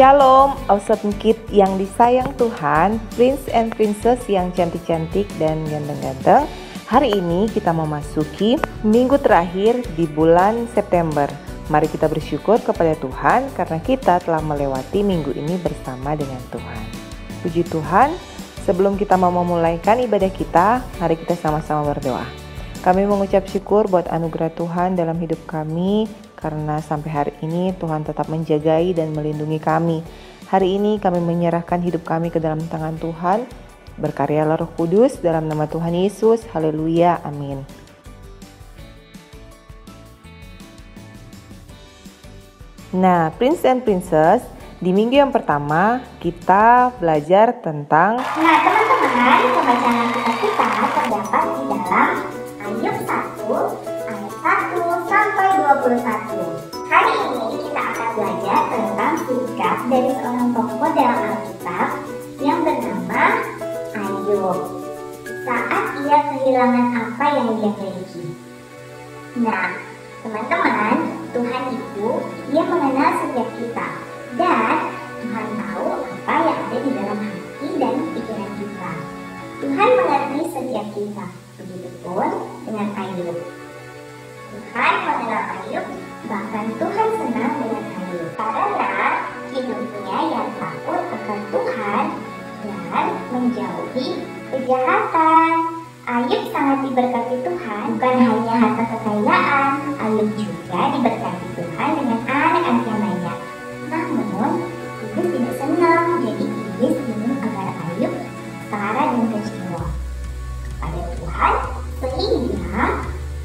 Shalom, Awesome Kid yang disayang Tuhan, Prince and Princess yang cantik-cantik dan ganteng-ganteng. Hari ini kita memasuki minggu terakhir di bulan September. Mari kita bersyukur kepada Tuhan karena kita telah melewati minggu ini bersama dengan Tuhan. Puji Tuhan, sebelum kita mau memulaikan ibadah kita, mari kita sama-sama berdoa. Kami mengucap syukur buat anugerah Tuhan dalam hidup kami, karena sampai hari ini Tuhan tetap menjagai dan melindungi kami. Hari ini kami menyerahkan hidup kami ke dalam tangan Tuhan. Berkaryalah Roh Kudus dalam nama Tuhan Yesus. Haleluya. Amin. Nah, Prince and Princess, di minggu yang pertama kita belajar tentang... Nah, teman-teman, pembacaan kita terdapat di dalam Ayub 1 ayat 1 sampai 21. Hari ini kita akan belajar tentang sikap dari seorang tokoh dalam Alkitab yang bernama Ayub saat ia kehilangan apa yang dia miliki. Nah, teman-teman, Tuhan itu dia mengenal setiap kita dan Tuhan tahu apa yang ada di dalam hati dan pikiran kita. Tuhan mengerti setiap kita. Begitupun dengan Ayub. Tuhan mengenal Ayub, bahkan Tuhan senang dengan Ayub karena hidupnya yang takut akan Tuhan dan menjauhi kejahatan. Ayub sangat diberkati Tuhan, bukan hanya harta kekayaan, Ayub juga diberkati Tuhan dengan anak-anak yang banyak. Namun, Ayub tidak senang, jadi iblis ingin agar Ayub sengsara dan kecewa kepada Tuhan, sehingga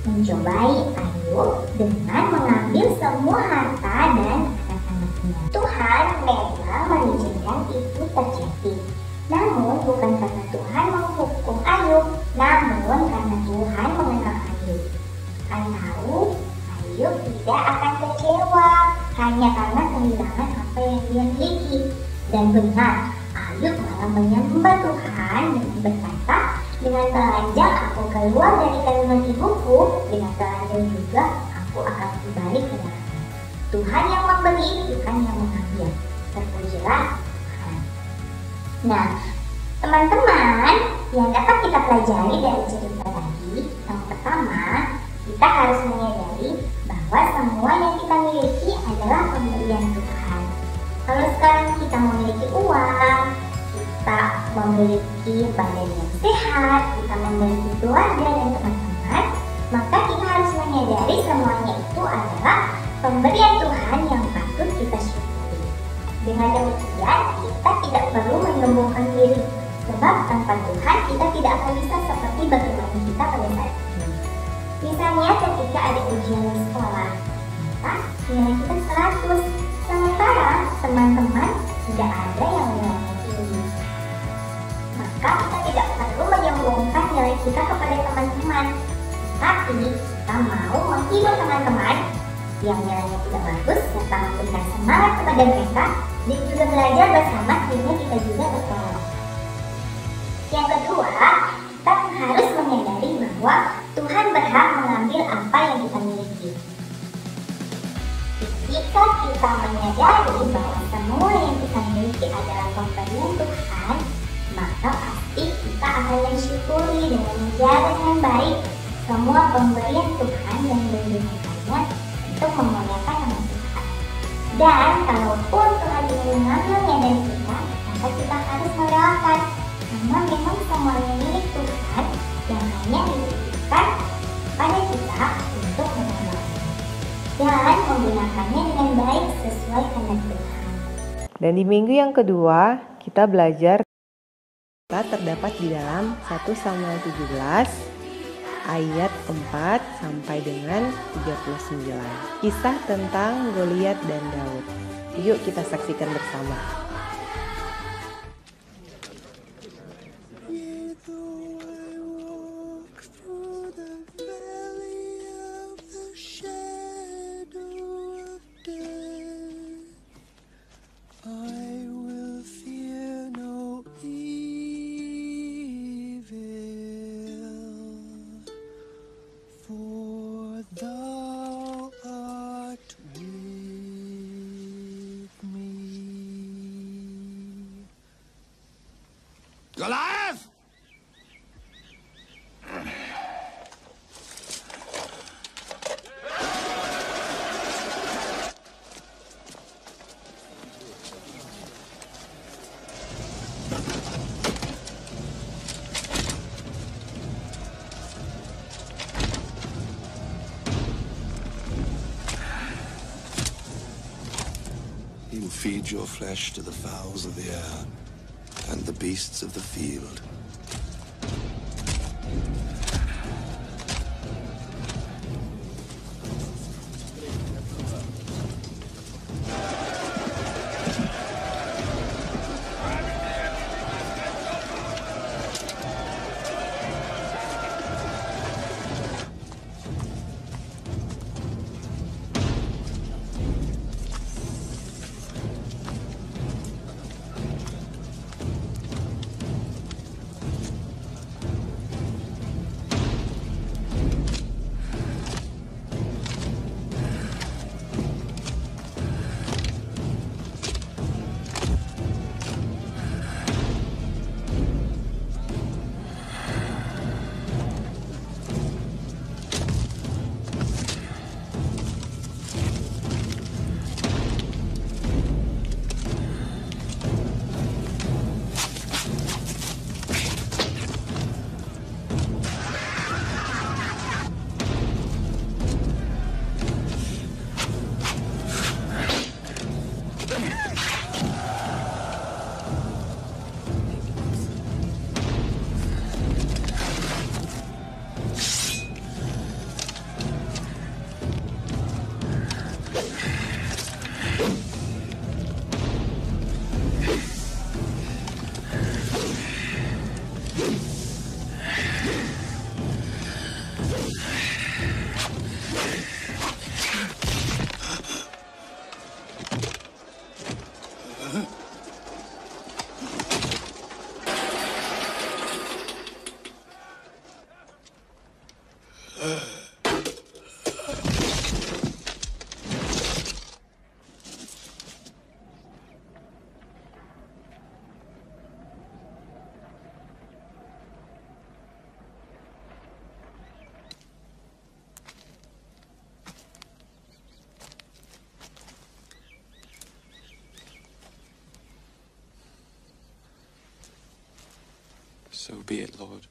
mencobai Ayub dengan mengambil semua harta dan anak-anaknya. Tuhan memang mengizinkan itu terjadi, namun bukan karena Tuhan menghukum Ayub, namun karena Tuhan mengenal Ayub. Tuhan tahu Ayub tidak akan kecewa hanya karena kehilangan apa yang dia miliki. Dan benar, Ayub malah menyembah Tuhan dan berkata, dengan telanjang aku keluar dari kandungan ibuku, dengan telanjang juga aku akan kembali ke dalam. Tuhan yang memberi, Tuhan yang mengambil. Terpujilah Tuhan. Nah, teman-teman, yang dapat kita pelajari dari cerita tadi, yang pertama, kita harus menyadari bahwa semua yang kita miliki adalah pemberian Tuhan. Kalau sekarang kita memiliki uang, kita memiliki badan yang sehat, kita memiliki keluarga dan teman-teman, maka kita harus menyadari semuanya itu adalah pemberian Tuhan yang patut kita syukuri. Dengan demikian, kita tidak perlu menyombongkan diri, sebab tanpa Tuhan kita tidak akan bisa seperti bagaimana kita pada saat ini. Misalnya ketika ada ujian di sekolah, maka nilai kita 100, sementara teman-teman tidak ada yang nilainya tinggi. Maka kita tidak perlu menyombongkan nilai kita kepada teman-teman, tapi kita mau menghibur teman-teman yang nilainya tidak bagus serta memberikan semangat kepada mereka dan juga belajar bersama sehingga kita juga bertolong. Yang kedua, kita harus menyadari bahwa Tuhan berhak mengambil apa yang kita miliki. Jika kita menyadari bahwa semua yang kita miliki adalah pemberian Tuhan, maka pasti kita akan mensyukuri dengan menjaga dengan baik semua pemberian Tuhan yang diberikannya untuk memuliakan nama Tuhan. Dan kalaupun Tuhan ingin mengambilnya dari kita, maka kita harus merelakan, karena memang semuanya milik Tuhan yang hanya diberikan pada kita untuk mengambilnya dan menggunakannya dengan baik sesuai kehendak Tuhan. Dan di minggu yang kedua kita belajar terdapat di dalam 1 Samuel 17 ayat 4 sampai dengan 39. Kisah tentang Goliat dan Daud. Yuk kita saksikan bersama. Thou art with me. He will feed your flesh to the fowls of the air and the beasts of the field. So be it, Lord.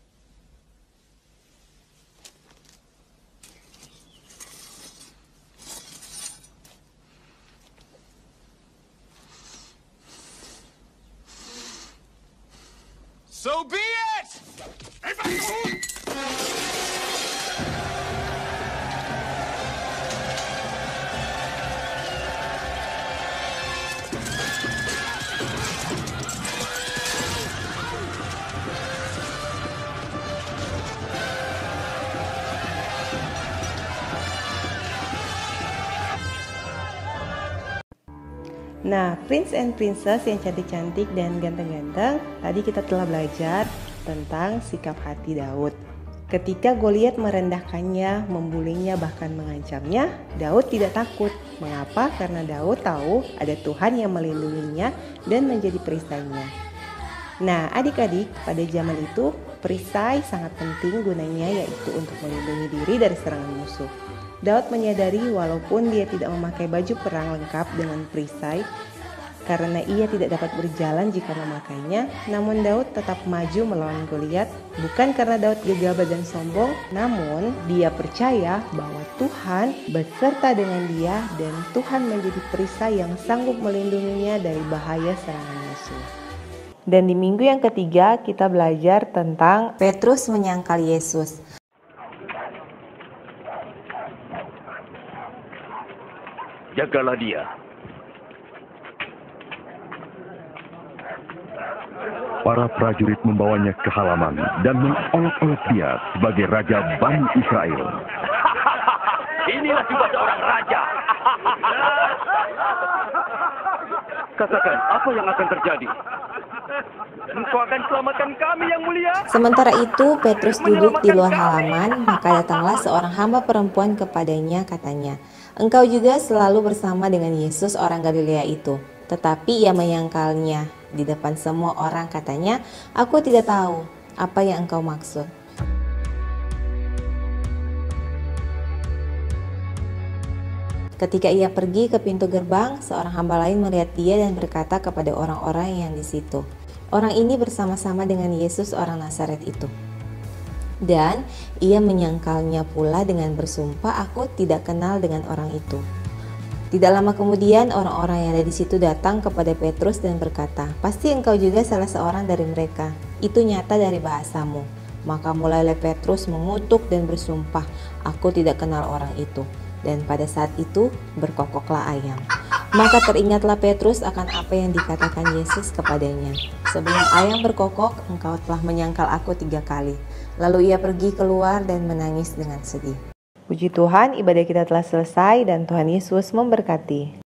So be it! Nah, Prince and Princess yang cantik-cantik dan ganteng-ganteng, tadi kita telah belajar tentang sikap hati Daud. Ketika Goliat merendahkannya, membulinya, bahkan mengancamnya, Daud tidak takut. Mengapa? Karena Daud tahu ada Tuhan yang melindunginya dan menjadi perisainya. Nah, adik-adik, pada zaman itu perisai sangat penting gunanya, yaitu untuk melindungi diri dari serangan musuh. Daud menyadari walaupun dia tidak memakai baju perang lengkap dengan perisai karena ia tidak dapat berjalan jika memakainya, namun Daud tetap maju melawan Goliat, bukan karena Daud gegabah dan sombong, namun dia percaya bahwa Tuhan beserta dengan dia dan Tuhan menjadi perisai yang sanggup melindunginya dari bahaya serangan musuh. Dan di minggu yang ketiga kita belajar tentang Petrus menyangkal Yesus. Jagalah dia. Para prajurit membawanya ke halaman dan mengolok-olok dia sebagai raja Bani Israel. Inilah juga seorang raja. Katakan, apa yang akan terjadi? Engkau akan selamatkan kami yang mulia. Sementara itu Petrus duduk di luar halaman, maka datanglah seorang hamba perempuan kepadanya, katanya, "Engkau juga selalu bersama dengan Yesus orang Galilea itu." Tetapi ia menyangkalnya di depan semua orang, katanya, "Aku tidak tahu apa yang engkau maksud." Ketika ia pergi ke pintu gerbang, seorang hamba lain melihat dia dan berkata kepada orang-orang yang di situ, "Orang ini bersama-sama dengan Yesus orang Nazaret itu." Dan ia menyangkalnya pula dengan bersumpah, "Aku tidak kenal dengan orang itu." Tidak lama kemudian orang-orang yang ada di situ datang kepada Petrus dan berkata, "Pasti engkau juga salah seorang dari mereka. Itu nyata dari bahasamu." Maka mulailah Petrus mengutuk dan bersumpah, "Aku tidak kenal orang itu." Dan pada saat itu berkokoklah ayam. Maka teringatlah Petrus akan apa yang dikatakan Yesus kepadanya, "Sebelum ayam berkokok, engkau telah menyangkal aku 3 kali." Lalu ia pergi keluar dan menangis dengan sedih. Puji Tuhan, ibadah kita telah selesai dan Tuhan Yesus memberkati.